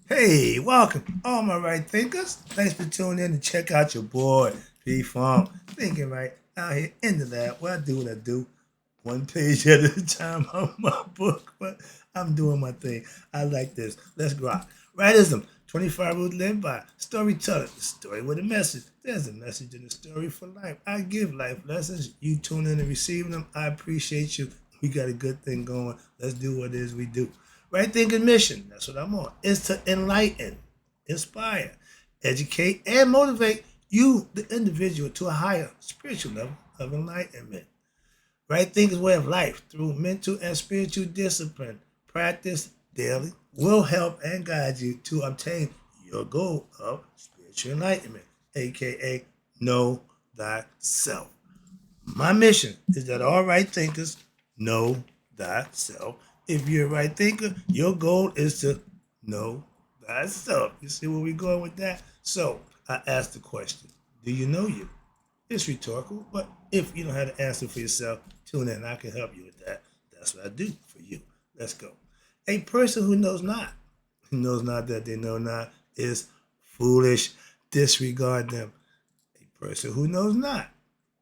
Hey, welcome, all my right thinkers. Thanks for tuning in to check out your boy, P Funk. Thinking right out here in the lab. Well, I do what I do, one page at a time on my book, but I'm doing my thing. I like this. Let's rock. Rightism, 25 rules to live by. Storytelling, the story with a message. There's a message in the story for life. I give life lessons. You tune in and receive them. I appreciate you. We got a good thing going. Let's do what it is we do. Right thinking mission, that's what I'm on, is to enlighten, inspire, educate, and motivate you, the individual, to a higher spiritual level of enlightenment. Right thinking way of life through mental and spiritual discipline, practice daily, will help and guide you to obtain your goal of spiritual enlightenment, aka know thyself. My mission is that all right thinkers know thyself. If you're a right thinker, your goal is to know thyself. You see where we're going with that? So I asked the question, do you know you? It's rhetorical, but if you don't have the answer for yourself, tune in. I can help you with that. That's what I do for you. Let's go. A person who knows not that they know not, is foolish. Disregard them. A person who knows not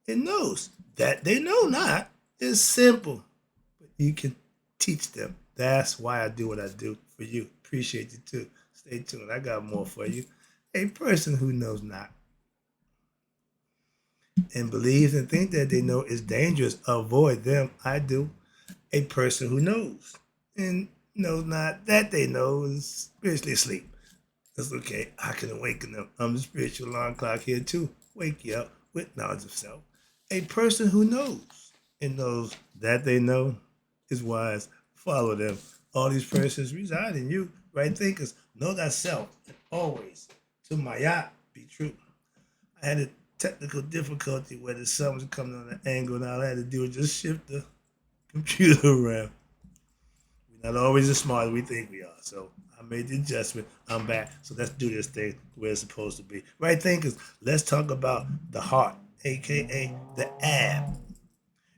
and knows that they know not is simple, but you can teach them. That's why I do what I do for you. Appreciate you too. Stay tuned. I got more for you. A person who knows not and believes and thinks that they know is dangerous. Avoid them. I do. A person who knows and knows not that they know is spiritually asleep. That's okay. I can awaken them. I'm the spiritual alarm clock here too. Wake you up with knowledge of self. A person who knows and knows that they know is wise. Follow them. All these persons reside in you. Right thinkers. Know thyself and always to my yacht be true. I had a technical difficulty where the sun was coming on an angle and all I had to do was just shift the computer around. We're not always as smart as we think we are. So I made the adjustment. I'm back. So let's do this thing where it's supposed to be. Right thinkers, let's talk about the heart, aka the ab.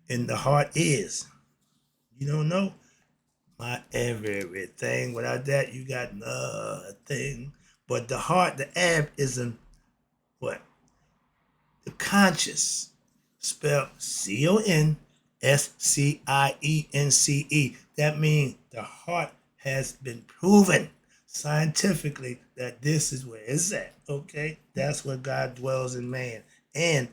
And the heart is, you don't know, my everything. Without that, you got nothing. But the heart, the ab, is in what? The conscious, spelled CONSCIENCE. That means the heart has been proven scientifically that this is where it's at. Okay, that's where God dwells in man. And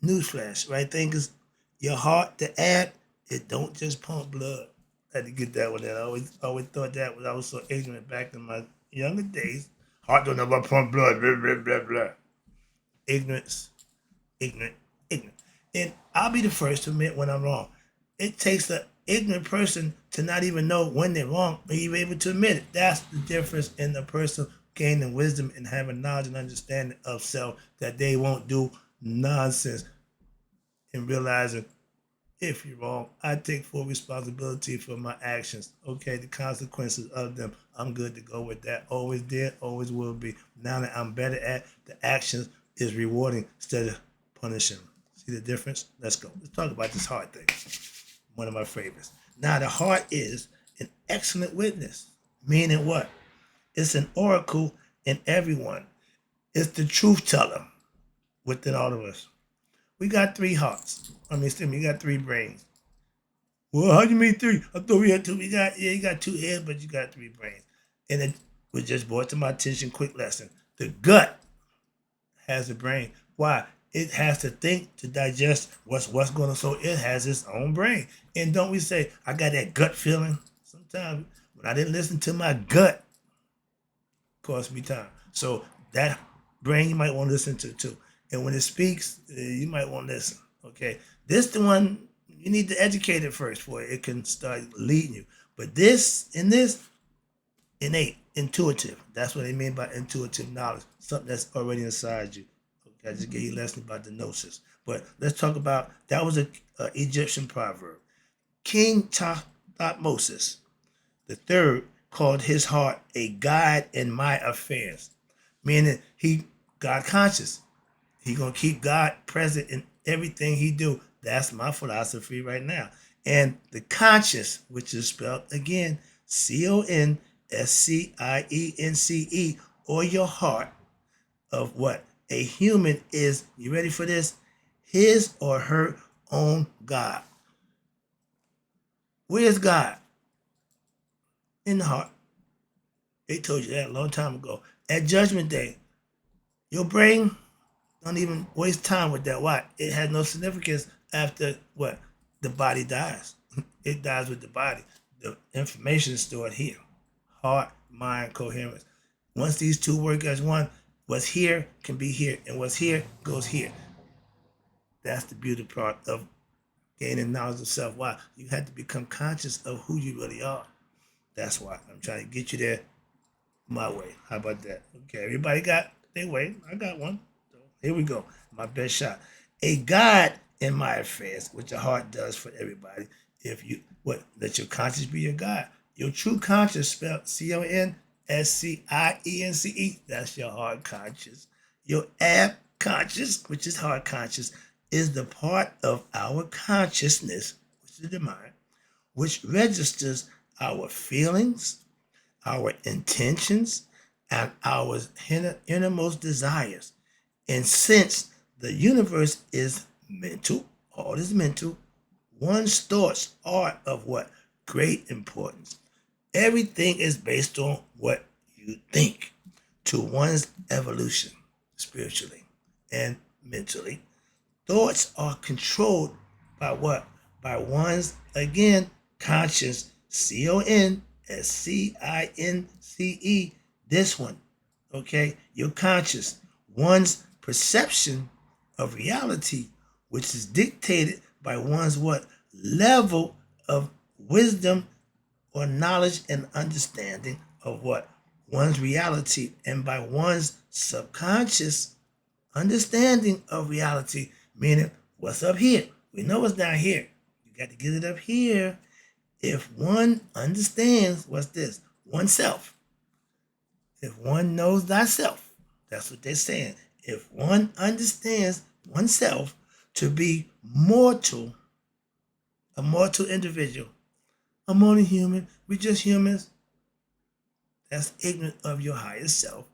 newsflash, right? Thinkers, your heart, the ab, it don't just pump blood. I had to get that one in. I always thought that was I was so ignorant back in my younger days. Heart don't know about pump blood. Blah blah blah blah. Ignorance, ignorant, ignorant. And I'll be the first to admit when I'm wrong. It takes an ignorant person to not even know when they're wrong, or even able to admit it. That's the difference in the person gaining wisdom and having knowledge and understanding of self, that they won't do nonsense and realizing if you're wrong, I take full responsibility for my actions. Okay, the consequences of them. I'm good to go with that. Always did, always will be. Now that I'm better at the actions is rewarding instead of punishing. See the difference? Let's go. Let's talk about this heart thing. One of my favorites. Now the heart is an excellent witness. Meaning what? It's an oracle in everyone. It's the truth teller within all of us. We got three hearts. I mean, excuse me, we got three brains. Well, how do you mean three? I thought we had two. We got you got two heads, but you got three brains. And it was just brought to my attention. Quick lesson: the gut has a brain. Why? It has to think to digest what's going on. So it has its own brain. And don't we say, I got that gut feeling? Sometimes when I didn't listen to my gut, it cost me time. So that brain you might want to listen to too. And when it speaks, you might want to listen. Okay, this the one you need to educate it first for it can start leading you. But this innate, intuitive. That's what they mean by intuitive knowledge. Something that's already inside you. Okay, I just gave you a lesson about the gnosis. But let's talk about that was a Egyptian proverb. King Thutmose the third called his heart a guide in my affairs, meaning he God conscious. He gonna keep God present in everything he do. That's my philosophy right now. And the conscious, which is spelled again, CONSCIENCE, SCIENCE, or your heart of what? A human is, you ready for this? His or her own God. Where's God? In the heart. They told you that a long time ago. At Judgment Day, your brain, don't even waste time with that. Why? It has no significance after what? The body dies. It dies with the body. The information is stored here. Heart, mind, coherence. Once these two work as one, what's here can be here, and what's here goes here. That's the beauty part of gaining knowledge of self. Why? You have to become conscious of who you really are. That's why I'm trying to get you there my way. How about that? Okay, everybody got their way. I got one. So here we go. My best shot. A guide in my affairs, which the heart does for everybody. If you let your conscience be your guide. Your true conscience, spelled CONSCIENCE. That's your heart conscious. Your ab conscious, which is heart conscious, is the part of our consciousness, which is the mind, which registers our feelings, our intentions, and our innermost desires. And since the universe is mental, all is mental, one's thoughts are of what? Great importance. Everything is based on what you think to one's evolution, spiritually and mentally. Thoughts are controlled by what? By one's, again, conscience, CONSCIENCE, this one, okay? Your conscious, one's perception of reality, which is dictated by one's what? Level of wisdom or knowledge and understanding of what? One's reality, and by one's subconscious understanding of reality, meaning what's up here. We know what's down here. You got to get it up here. If one understands, what's this? Oneself. If one knows thyself, that's what they're saying. If one understands oneself to be mortal, a mortal individual, I'm only human, we're just humans, that's ignorant of your higher self,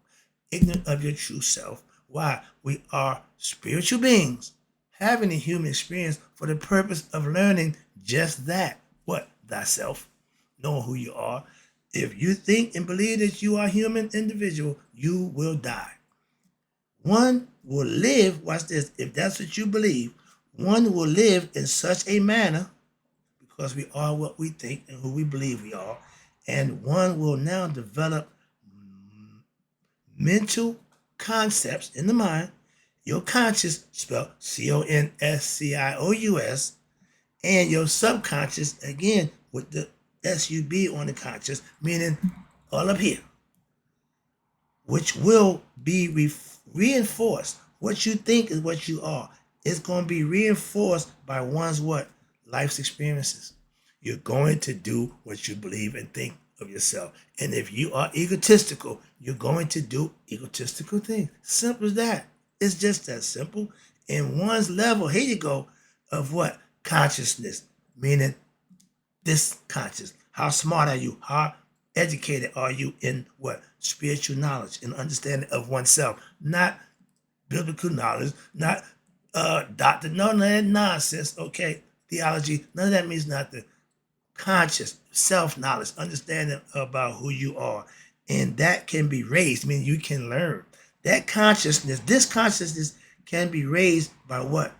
ignorant of your true self. Why? We are spiritual beings having a human experience for the purpose of learning just that. What? Thyself. Knowing who you are. If you think and believe that you are a human individual, you will die. One will live, watch this, if that's what you believe, one will live in such a manner, because we are what we think and who we believe we are, and one will now develop mental concepts in the mind, your conscious, spelled CONSCIOUS, and your subconscious, again, with the SUB on the conscious, meaning all up here, which will be reinforced. What you think is what you are. It's going to be reinforced by one's what? Life's experiences. You're going to do what you believe and think of yourself. And if you are egotistical, you're going to do egotistical things. Simple as that. It's just that simple. In one's level, here you go, of what? Consciousness, meaning this conscious. How smart are you? How educated are you in what? Spiritual knowledge and understanding of oneself. Not biblical knowledge, not doctrine, none of that nonsense, okay? Theology, none of that means nothing. Conscious, self-knowledge, understanding about who you are. And that can be raised, meaning you can learn. That consciousness, this consciousness can be raised by what?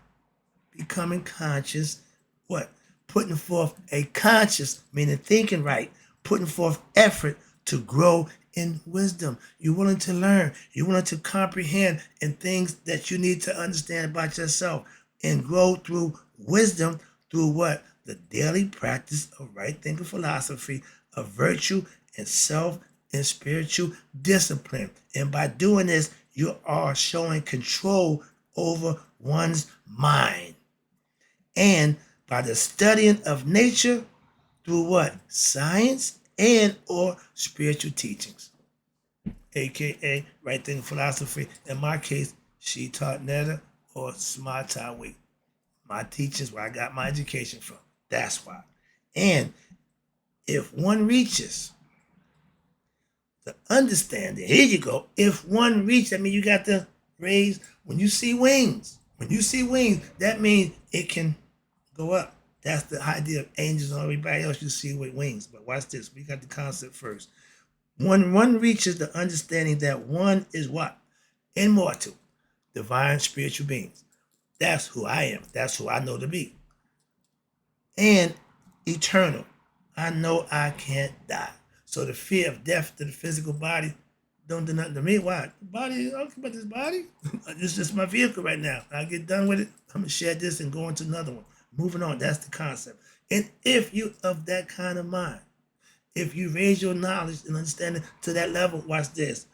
Becoming conscious, what? Putting forth a conscious, meaning thinking right, putting forth effort to grow in wisdom. You're willing to learn. You're willing to comprehend in things that you need to understand about yourself and grow through wisdom through what? The daily practice of right thinking philosophy, of virtue and self and spiritual discipline. And by doing this, you are showing control over one's mind. And by the studying of nature through what? Science and or spiritual teachings, aka right thinking philosophy. In my case, she taught Netta or Smata Week. My teachers, where I got my education from. That's why. And if one reaches The understanding. Here you go. If one reach, I mean, you got to raise. When you see wings, that means it can go up. That's the idea of angels and everybody else you see with wings. But watch this. We got the concept first. When one reaches the understanding that one is what? Immortal, divine spiritual beings. That's who I am. That's who I know to be. And eternal. I know I can't die. So the fear of death to the physical body don't do nothing to me. Why? The body, I don't care about this body. This is just my vehicle right now. I get done with it, I'm gonna shed this and go into another one. Moving on, that's the concept. And if you of that kind of mind, if you raise your knowledge and understanding to that level, watch this.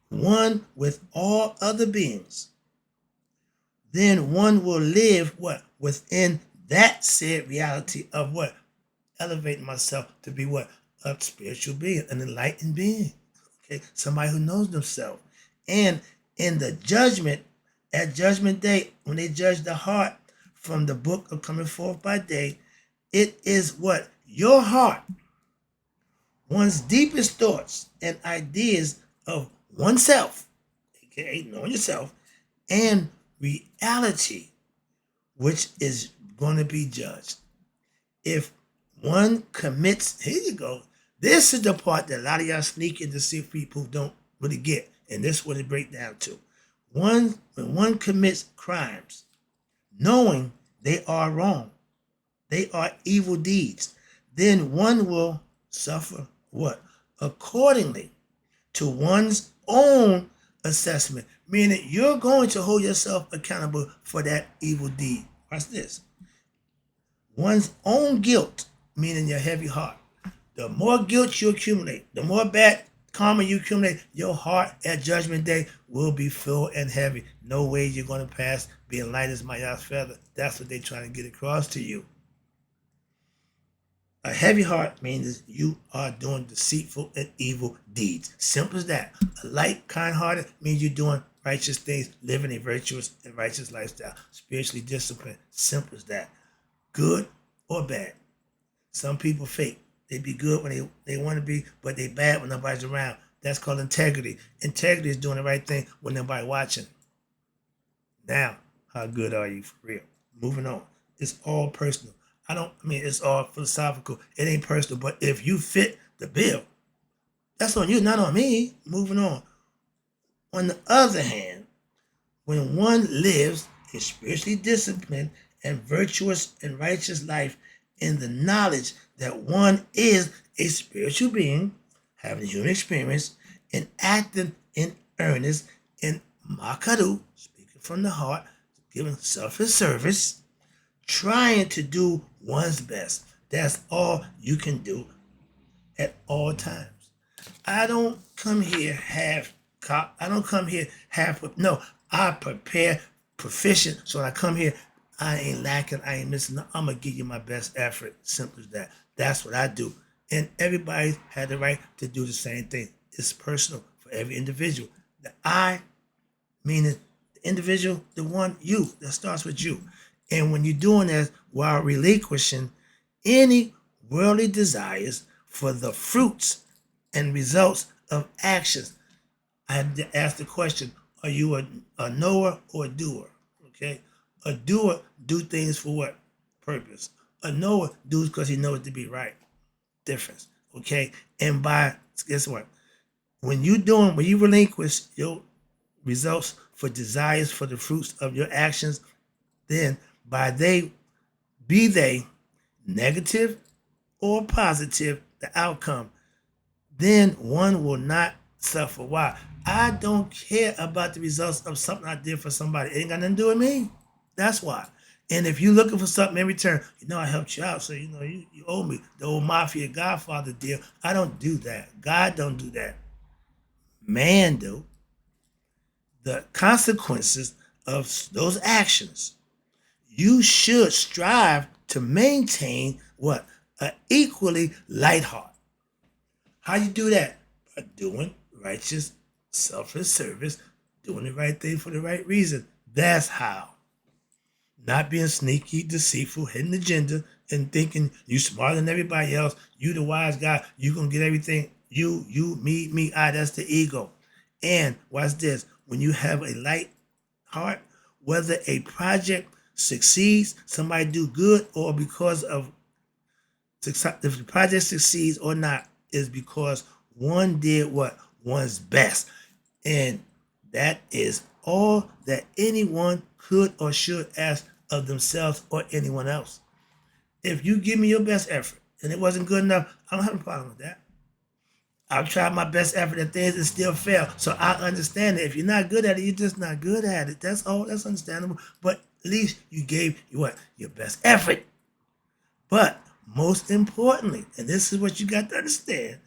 One with all other beings, then one will live what? Within that said reality of what? Elevating myself to be what? A spiritual being, an enlightened being. Okay, somebody who knows themselves. And in the judgment, at judgment day, when they judge the heart from the book of coming forth by day, it is what? Your heart, one's deepest thoughts and ideas of oneself, aka knowing yourself, and reality, which is going to be judged. If one commits, here you go. This is the part that a lot of y'all sneak in to see people don't really get. And this is what it breaks down to. When one commits crimes, knowing they are wrong, they are evil deeds, then one will suffer what? Accordingly to one's own assessment, meaning you're going to hold yourself accountable for that evil deed. Watch this. One's own guilt, meaning your heavy heart. The more guilt you accumulate, the more bad karma you accumulate, your heart at judgment day will be full and heavy. No way you're going to pass being light as Maya's feather. That's what they're trying to get across to you. A heavy heart means you are doing deceitful and evil deeds. Simple as that. A light, kind-hearted means you're doing righteous things, living a virtuous and righteous lifestyle, spiritually disciplined. Simple as that. Good or bad. Some people fake. They be good when they want to be, but they bad when nobody's around. That's called integrity. Integrity is doing the right thing when nobody's watching. Now, how good are you for real? Moving on. It's all personal. It's all philosophical. It ain't personal, but if you fit the bill, that's on you, not on me. Moving on. On the other hand, when one lives a spiritually disciplined and virtuous and righteous life in the knowledge that one is a spiritual being, having a human experience, and acting in earnest in Makaru, speaking from the heart, giving selfless service, trying to do one's best. That's all you can do at all times. I don't come here no, I prepare proficient. So when I come here, I ain't lacking, I ain't missing. I'm gonna give you my best effort. Simple as that. That's what I do. And everybody had the right to do the same thing. It's personal for every individual. The I, meaning the individual, the one, you, that starts with you. And when you're doing that while relinquishing any worldly desires for the fruits and results of actions, I have to ask the question, are you a knower or a doer? Okay? A doer do things for what purpose? A knower does because he knows it to be right. Difference. Okay? And guess what? When you relinquish your results for desires for the fruits of your actions, then be they negative or positive, the outcome, then one will not suffer. Why? I don't care about the results of something I did for somebody. It ain't got nothing to do with me. That's why. And if you're looking for something in return, I helped you out, so you owe me. The old mafia Godfather deal. I don't do that. God don't do that. Man do. The consequences of those actions, you should strive to maintain what? An equally light heart. How you do that? By doing righteous, selfless service, doing the right thing for the right reason. That's how. Not being sneaky, deceitful, hidden agenda, and thinking you smarter than everybody else, you the wise guy, you gonna get everything. You, me, I. That's the ego. And watch this. When you have a light heart, whether a project succeeds, somebody do good, or because of if the project succeeds or not, is because one did what one's best. And that is all that anyone could or should ask of themselves or anyone else. If you give me your best effort and it wasn't good enough, I don't have a problem with that. I've tried my best effort at things and still fail. So I understand that if you're not good at it, you're just not good at it. That's all. That's understandable. But at least you gave what? Your best effort. But most importantly, and this is what you got to understand,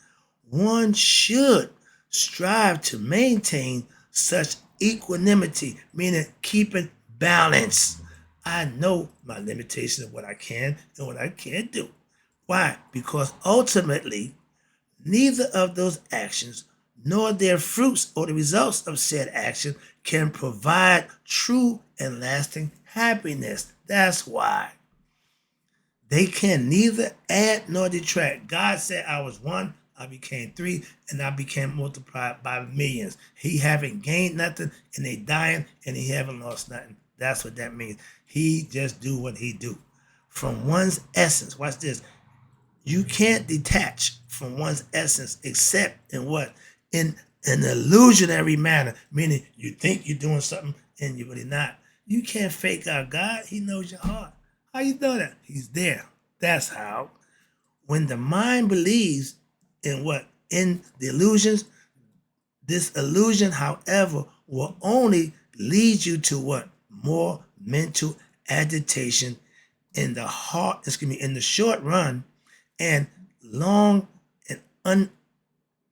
one should strive to maintain such equanimity, meaning keeping balance. I know my limitations of what I can and what I can't do. Why? Because ultimately, neither of those actions nor their fruits or the results of said action can provide true and lasting happiness. That's why. They can neither add nor detract. God said, I was one, I became three, and I became multiplied by millions. He haven't gained nothing, and they dying, and he haven't lost nothing. That's what that means. He just do what he do. From one's essence, watch this. You can't detach from one's essence except in what? In an illusionary manner, meaning you think you're doing something and you're really not. You can't fake out God. He knows your heart. How you know that? He's there. That's how. When the mind believes in what? In the illusions, this illusion, however, will only lead you to what? More mental agitation in the heart, in the short run, and long and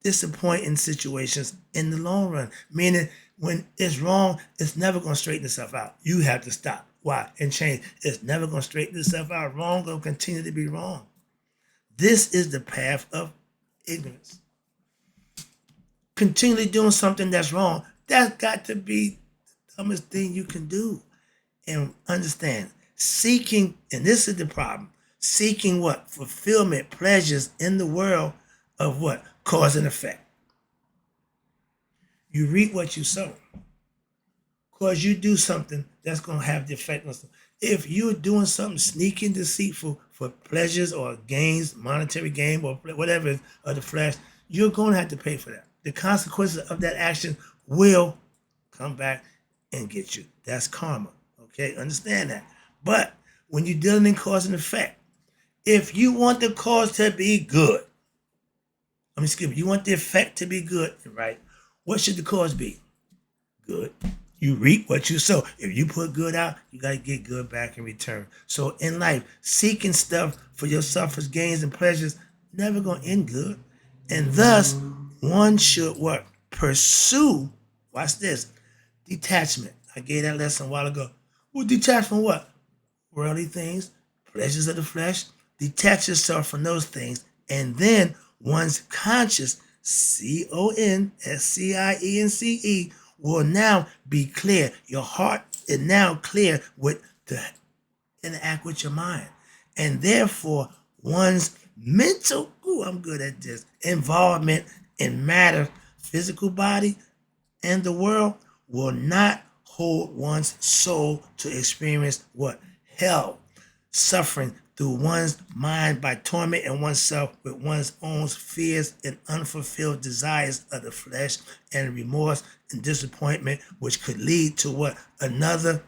disappointing situations in the long run. Meaning, when it's wrong, it's never going to straighten itself out. You have to stop. Why? And change. It's never going to straighten itself out. Wrong will continue to be wrong. This is the path of ignorance. Continually doing something that's wrong, that's got to be the dumbest thing you can do. And understand, seeking, and this is the problem, seeking what? Fulfillment, pleasures in the world of what? Cause and effect. You reap what you sow. Because you do something that's going to have the effect on something. If you're doing something sneaky and deceitful for pleasures or gains, monetary gain or whatever of the flesh, you're going to have to pay for that. The consequences of that action will come back and get you. That's karma. Okay, understand that. But when you're dealing in cause and effect, if you want the cause to be good, you want the effect to be good, right? What should the cause be? Good. You reap what you sow. If you put good out, you got to get good back in return. So in life, seeking stuff for your selfish gains and pleasures never going to end good. And thus, one should what? Pursue, watch this, detachment. I gave that lesson a while ago. Well, detach from what? Worldly things, pleasures of the flesh. Detach yourself from those things. And then one's conscious, CONSCIENCE, will now be clear. Your heart is now clear with to interact with your mind. And therefore, one's mental, I'm good at this, involvement in matter, physical body, and the world will not hold one's soul to experience what? Hell, suffering through one's mind by tormenting oneself with one's own fears and unfulfilled desires of the flesh and remorse and disappointment, which could lead to what? Another,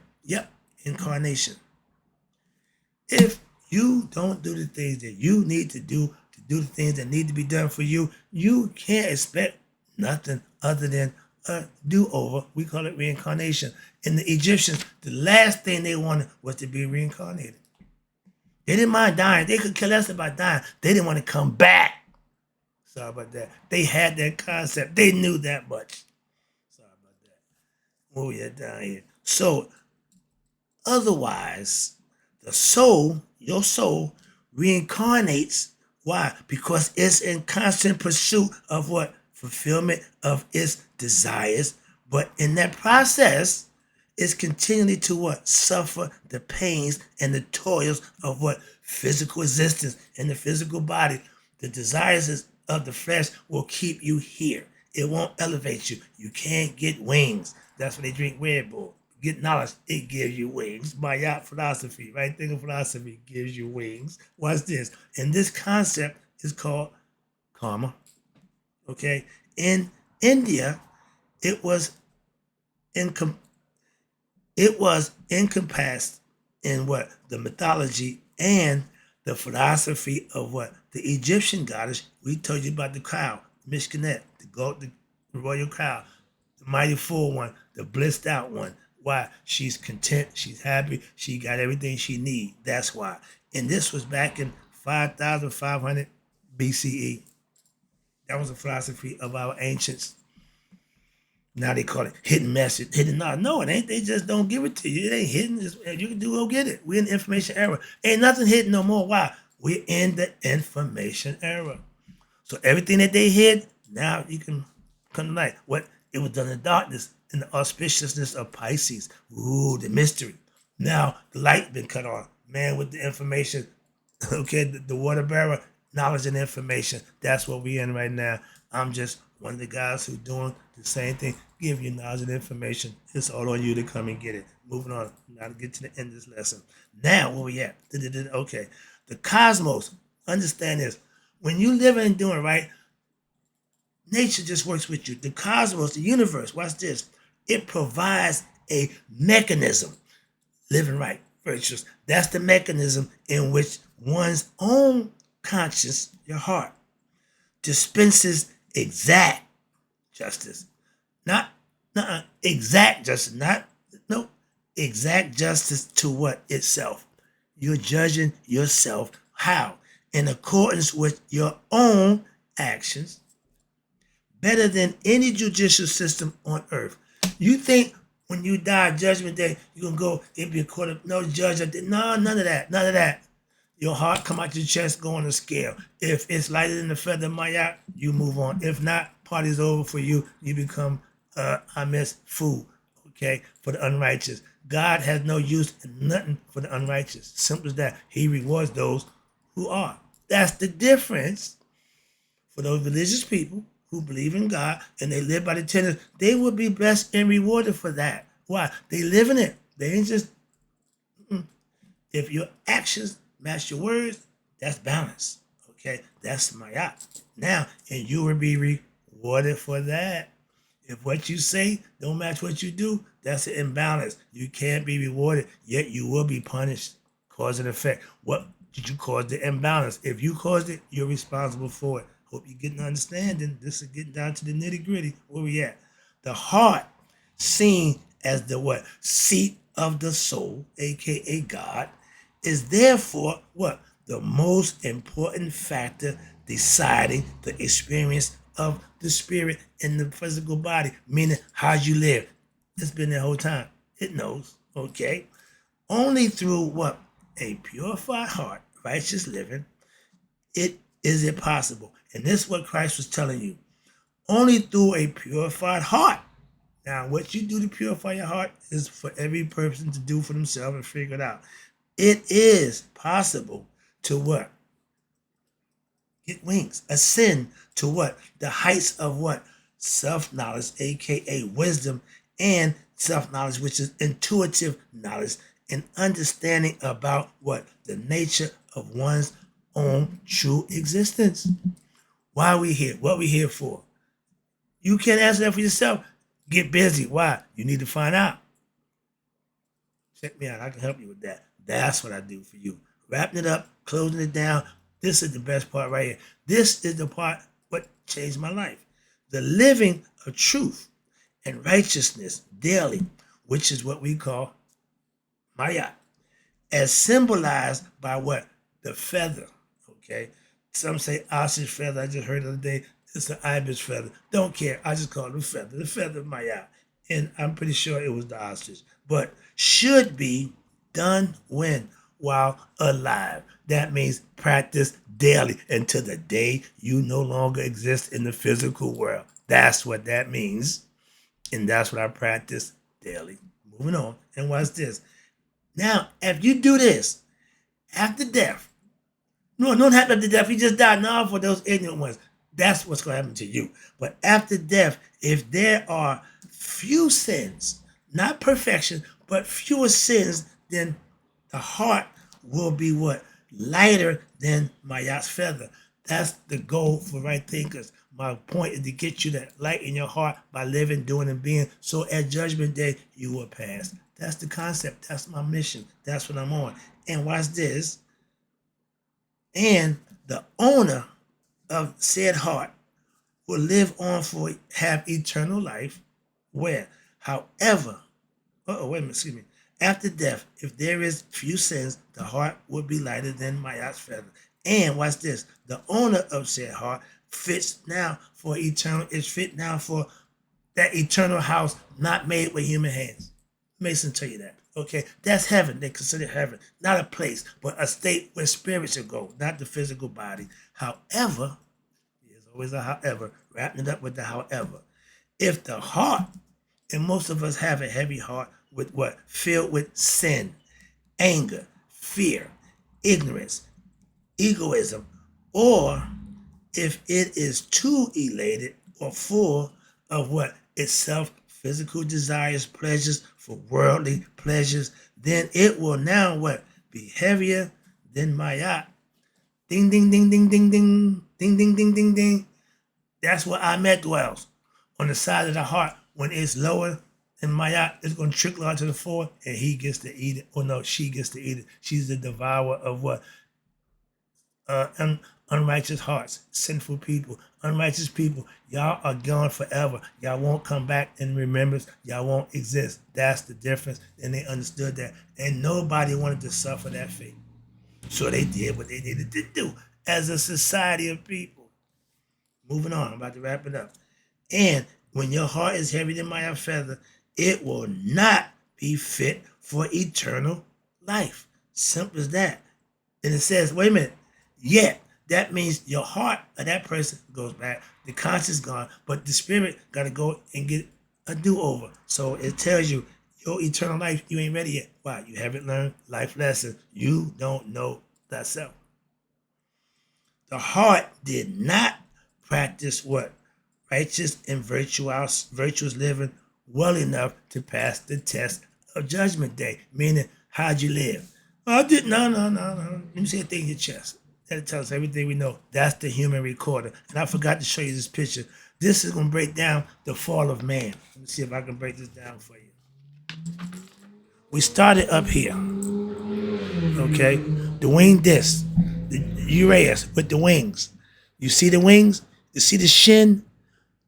incarnation. If you don't do the things that you need to do the things that need to be done for you, you can't expect nothing other than a do-over. We call it reincarnation. In the Egyptians, the last thing they wanted was to be reincarnated. They didn't mind dying. They could care less about dying. They didn't want to come back. Sorry about that. They had that concept. They knew that much. Sorry about that. Move that down here. So, otherwise, the soul, your soul, reincarnates. Why? Because it's in constant pursuit of what? Fulfillment of its desires. But in that process, it's continually to what? Suffer the pains and the toils of what? Physical existence in the physical body. The desires of the flesh will keep you here. It won't elevate you. You can't get wings. That's why they drink Red Bull. Get knowledge, it gives you wings. Mayat philosophy, right? Think of philosophy gives you wings. Watch this. And this concept is called karma. Okay? In India, it was incom- it was encompassed in what the mythology and the philosophy of what the Egyptian goddess. We told you about the cow, Mishkanet, the goat, the royal cow, the mighty full one, the blissed out one. Why? She's content, she's happy, she got everything she needs. That's why. And this was back in 5,500 BCE. That was the philosophy of our ancients. Now they call it hidden message, hidden knowledge. No, it ain't. They just don't give it to you. It ain't hidden. You can do go get it. We're in the information era. Ain't nothing hidden no more. Why? We're in the information era. So everything that they hid, now you can come to light. What? It was done in darkness, in the auspiciousness of Pisces. Ooh, the mystery. Now the light been cut on. Man with the information, okay, the water bearer, knowledge and information. That's what we in right now. I'm just one of the guys who doing the same thing, give you knowledge and information. It's all on you to come and get it. Moving on. Now to get to the end of this lesson. Now, where we at? Okay. The cosmos. Understand this. When you living and doing right, nature just works with you. The cosmos, the universe, watch this. It provides a mechanism. Living right, virtuous. That's the mechanism in which one's own conscience, your heart, dispenses exact justice. Not exact justice, not no exact justice to what itself. You're judging yourself how? In accordance with your own actions, better than any judicial system on earth. You think when you die, Judgment Day, you're gonna go, it'd be a court of no judge. No, none of that. None of that. Your heart come out your chest, go on the scale. If it's lighter than the feather of Mayat, you move on. If not, party's over for you. You become food, okay, for the unrighteous. God has no use in nothing for the unrighteous. Simple as that. He rewards those who are. That's the difference for those religious people who believe in God and they live by the tenets. They will be blessed and rewarded for that. Why? They live in it. They ain't just, if your actions match your words, that's balance. Okay, that's Mayat. Now, and you will be rewarded for that. If what you say don't match what you do, that's an imbalance. You can't be rewarded, yet you will be punished. Cause and effect. What did you cause the imbalance? If you caused it, you're responsible for it. Hope you're getting understanding. This is getting down to the nitty gritty. Where we at? The heart, seen as the what? Seat of the soul, aka God, is therefore what? The most important factor deciding the experience of the spirit in the physical body, meaning how you live. It's been there whole time. It knows, okay? Only through what? A purified heart, righteous living, is it possible. And this is what Christ was telling you. Only through a purified heart. Now, what you do to purify your heart is for every person to do for themselves and figure it out. It is possible to what? Get wings. Ascend to what? The heights of what? Self-knowledge, aka wisdom, and self-knowledge, which is intuitive knowledge and understanding about what? The nature of one's own true existence. Why are we here? What are we here for? You can't answer that for yourself. Get busy. Why? You need to find out. Check me out. I can help you with that. That's what I do for you. Wrapping it up, closing it down. This is the best part right here. This is the part what changed my life. The living of truth and righteousness daily, which is what we call Mayat, as symbolized by what? The feather, okay? Some say ostrich feather. I just heard the other day, it's an ibis feather. Don't care. I just call it the feather of Mayat. And I'm pretty sure it was the ostrich. But should be done when? While alive. That means practice daily until the day you no longer exist in the physical world. That's what that means. And that's what I practice daily. Moving on. And watch this. Now, if you do this after death, no, don't happen after death. You just died. No, for those ignorant ones. That's what's going to happen to you. But after death, if there are few sins, not perfection, but fewer sins, then the heart will be what? Lighter than Mayat's feather. That's the goal for right thinkers. My point is to get you that light in your heart by living, doing, and being. So at Judgment Day, you will pass. That's the concept. That's my mission. That's what I'm on. And watch this. And the owner of said heart will live on for have eternal life. Where, however, wait a minute, excuse me. After death, if there is few sins, the heart will be lighter than Mayat's feather. And watch this: the owner of said heart fits now for eternal. Is fit now for that eternal house not made with human hands. Mason tell you that. Okay, that's heaven. They consider heaven not a place, but a state where spirits should go, not the physical body. However, there's always a however. Wrapping it up with the however. If the heart, and most of us have a heavy heart with what? Filled with sin, anger, fear, ignorance, egoism, or if it is too elated or full of what? Itself, physical desires, pleasures for worldly pleasures, then it will now what? Be heavier than Mayat. Ding, ding, ding, ding, ding, ding, ding, ding, ding, ding, ding. That's where Ahmed dwells. On the side of the heart, when it's lower than Mayat, it's going to trickle out to the floor and he gets to eat it. Or no, she gets to eat it. She's the devourer of what? Unrighteous hearts, sinful people, unrighteous people. Y'all are gone forever. Y'all won't come back in remembrance. Y'all won't exist. That's the difference. And they understood that. And nobody wanted to suffer that fate. So they did what they needed to do as a society of people. Moving on, I'm about to wrap it up. And when your heart is heavy than my feather, it will not be fit for eternal life. Simple as that. And it says, wait a minute, yet that means your heart of that person goes back. The conscience gone, but the spirit got to go and get a do-over. So it tells you your eternal life, you ain't ready yet. Why? You haven't learned life lessons. You don't know thyself. The heart did not practice what? Righteous and virtuous living well enough to pass the test of Judgment Day. Meaning, how'd you live? Oh, I did no. Let me see a thing in your chest. That'll tell us everything we know. That's the human recorder. And I forgot to show you this picture. This is going to break down the fall of man. Let me see if I can break this down for you. We started up here, okay? The winged disc, the Uranus with the wings. You see the wings? You see the shin?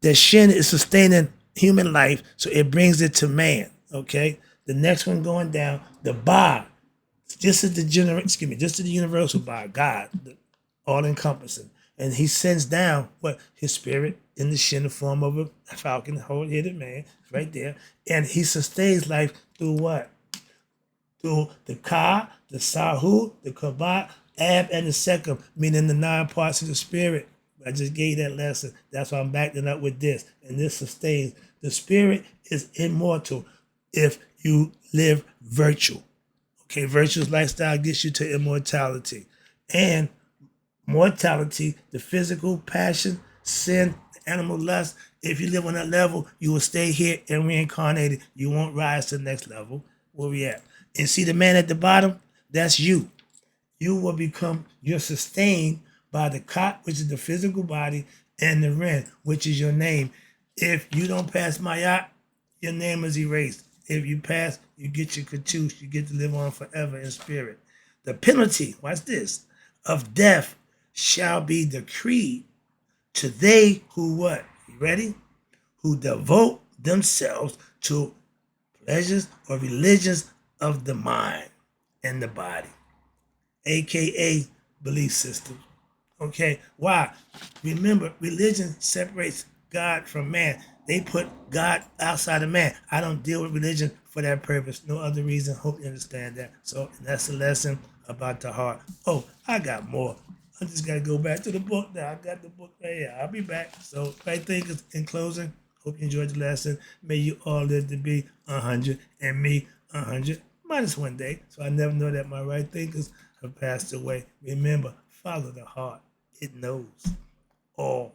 The shin is sustaining human life, so it brings it to man, okay? The next one going down, the ba. This is the universal by God, all encompassing. And he sends down what? His spirit in the shin, the form of a falcon, whole-headed man, right there. And he sustains life through what? Through the Ka, the Sahu, the Kabat, Ab, and the Sekhem, meaning the 9 parts of the spirit. I just gave that lesson. That's why I'm backing up with this. And this sustains. The spirit is immortal if you live virtual. Okay, virtuous lifestyle gets you to immortality. And mortality, the physical passion, sin, animal lust, if you live on that level, you will stay here and reincarnated. You won't rise to the next level. Where we at? And see the man at the bottom? That's you. You will become, you're sustained by the Ka, which is the physical body, and the Ren, which is your name. If you don't pass Mayat, your name is erased. If you pass, you get your Katush. You get to live on forever in spirit. The penalty, watch this, of death shall be decreed to they who what? You ready? Who devote themselves to pleasures or religions of the mind and the body, aka belief system. Okay, why? Remember, religion separates God from man. They put God outside of man. I don't deal with religion for that purpose. No other reason. Hope you understand that. So that's a lesson about the heart. Oh, I got more. I just got to go back to the book now. I got the book right here. I'll be back. So right thinkers, in closing, hope you enjoyed the lesson. May you all live to be 100 and me 100 minus 1 day. So I never know that my right thinkers have passed away. Remember, follow the heart. It knows all.